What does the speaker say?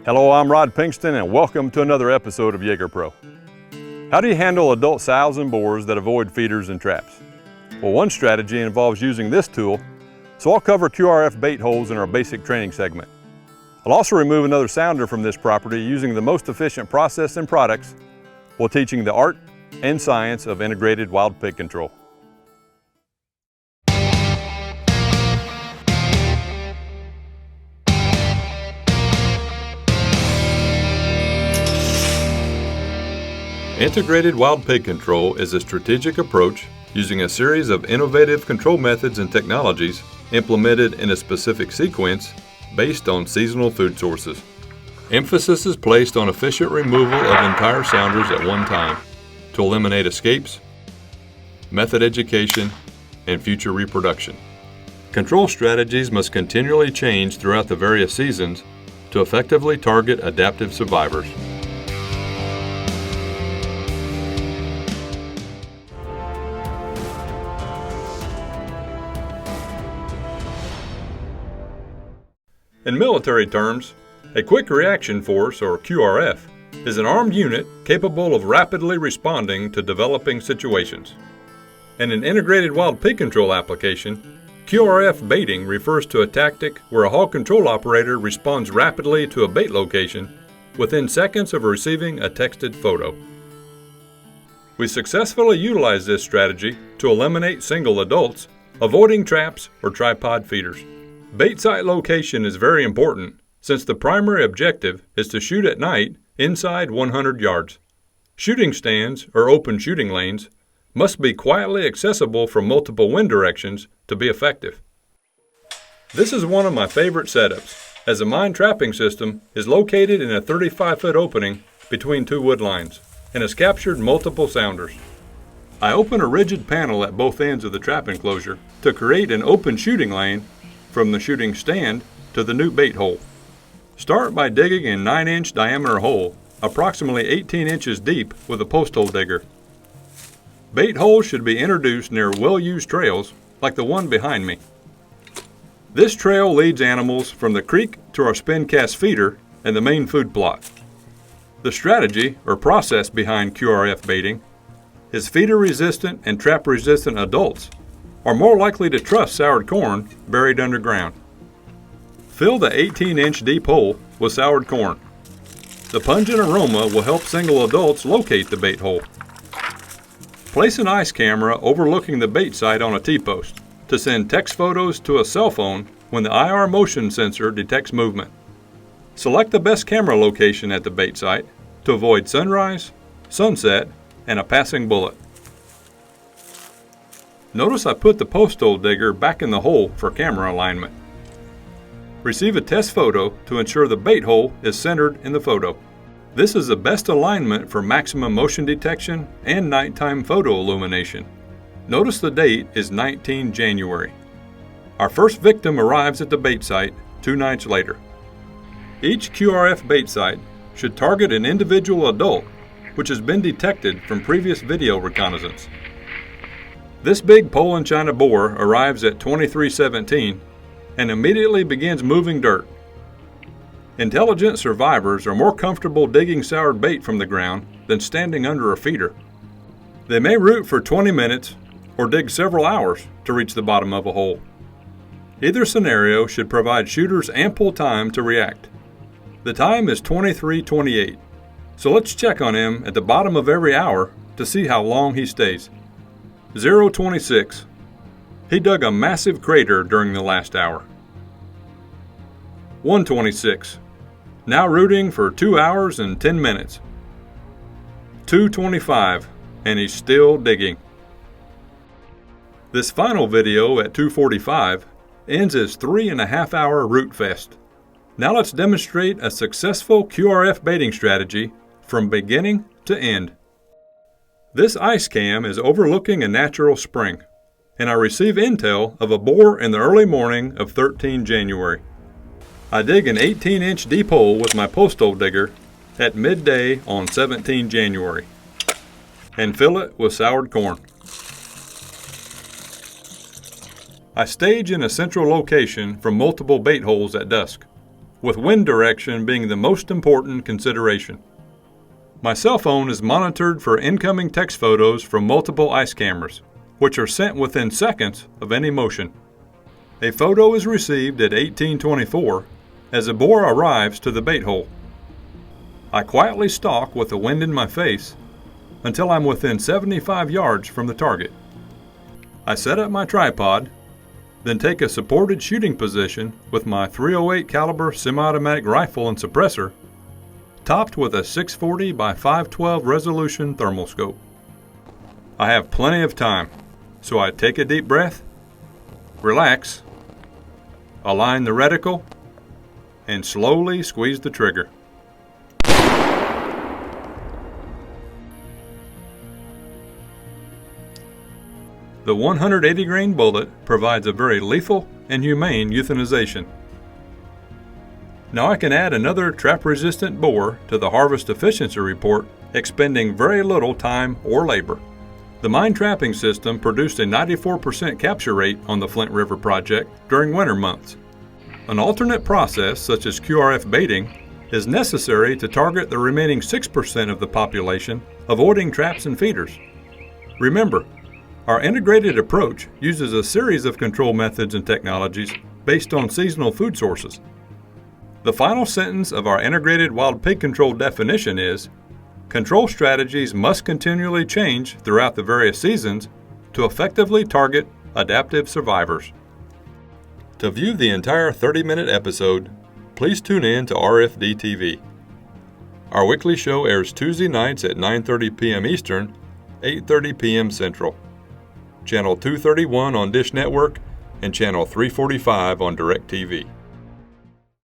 Hello, I'm Rod Pinkston and welcome to another episode of JAGER PRO. How do you handle adult sows and boars that avoid feeders and traps? Well, one strategy involves using this tool, so I'll cover QRF bait holes in our basic training segment. I'll also remove another sounder from this property using the most efficient process and products while teaching the art and science of integrated wild pig control. Integrated wild pig control is a strategic approach using a series of innovative control methods and technologies implemented in a specific sequence based on seasonal food sources. Emphasis is placed on efficient removal of entire sounders at one time to eliminate escapes, method education, and future reproduction. Control strategies must continually change throughout the various seasons to effectively target adaptive survivors. In military terms, a Quick Reaction Force, or QRF, is an armed unit capable of rapidly responding to developing situations. In an integrated wild pig control application, QRF baiting refers to a tactic where a hog control operator responds rapidly to a bait location within seconds of receiving a texted photo. We successfully utilize this strategy to eliminate single adults, avoiding traps or tripod feeders. Bait site location is very important since the primary objective is to shoot at night inside 100 yards. Shooting stands, or open shooting lanes, must be quietly accessible from multiple wind directions to be effective. This is one of my favorite setups, as the M.I.N.E trapping system is located in a 35-foot opening between two wood lines and has captured multiple sounders. I open a rigid panel at both ends of the trap enclosure to create an open shooting lane from the shooting stand to the new bait hole. Start by digging a 9-inch diameter hole, approximately 18 inches deep, with a post hole digger. Bait holes should be introduced near well-used trails like the one behind me. This trail leads animals from the creek to our spin cast feeder and the main food plot. The strategy or process behind QRF baiting is feeder-resistant and trap-resistant adults are more likely to trust soured corn buried underground. Fill the 18-inch deep hole with soured corn. The pungent aroma will help single adults locate the bait hole. Place an ice camera overlooking the bait site on a T-post to send text photos to a cell phone when the IR motion sensor detects movement. Select the best camera location at the bait site to avoid sunrise, sunset, and a passing bullet. Notice I put the post hole digger back in the hole for camera alignment. Receive a test photo to ensure the bait hole is centered in the photo. This is the best alignment for maximum motion detection and nighttime photo illumination. Notice the date is 19 January. Our first victim arrives at the bait site 2 nights later. Each QRF bait site should target an individual adult which has been detected from previous video reconnaissance. This big Poland China boar arrives at 2317 and immediately begins moving dirt. Intelligent survivors are more comfortable digging soured bait from the ground than standing under a feeder. They may root for 20 minutes or dig several hours to reach the bottom of a hole. Either scenario should provide shooters ample time to react. The time is 23:28, so let's check on him at the bottom of every hour to see how long he stays. 0:26. He dug a massive crater during the last hour. 1:26. Now rooting for 2 hours and 10 minutes. 2:25. And he's still digging. This final video at 2:45 ends his 3.5-hour root fest. Now let's demonstrate a successful QRF baiting strategy from beginning to end. This ice cam is overlooking a natural spring, and I receive intel of a boar in the early morning of 13 January. I dig an 18-inch deep hole with my post hole digger at midday on 17 January and fill it with soured corn. I stage in a central location from multiple bait holes at dusk. with wind direction being the most important consideration. My cell phone is monitored for incoming text photos from multiple ice cameras, which are sent within seconds of any motion. A photo is received at 18:24 as a boar arrives to the bait hole. I quietly stalk with the wind in my face until I'm within 75 yards from the target. I set up my tripod, then take a supported shooting position with my .308 caliber semi-automatic rifle and suppressor, topped with a 640 by 512 resolution thermal scope. I have plenty of time, so I take a deep breath, relax, align the reticle, and slowly squeeze the trigger. The 180 grain bullet provides a very lethal and humane euthanization. Now I can add another trap-resistant boar to the harvest efficiency report, expending very little time or labor. The mine trapping system produced a 94% capture rate on the Flint River project during winter months. An alternate process, such as QRF baiting, is necessary to target the remaining 6% of the population, avoiding traps and feeders. Remember, our integrated approach uses a series of control methods and technologies based on seasonal food sources. The final sentence of our integrated wild pig control definition is, control strategies must continually change throughout the various seasons to effectively target adaptive survivors. To view the entire 30-minute episode, please tune in to RFD-TV. Our weekly show airs Tuesday nights at 9:30 p.m. Eastern, 8:30 p.m. Central. Channel 231 on Dish Network and Channel 345 on DirecTV.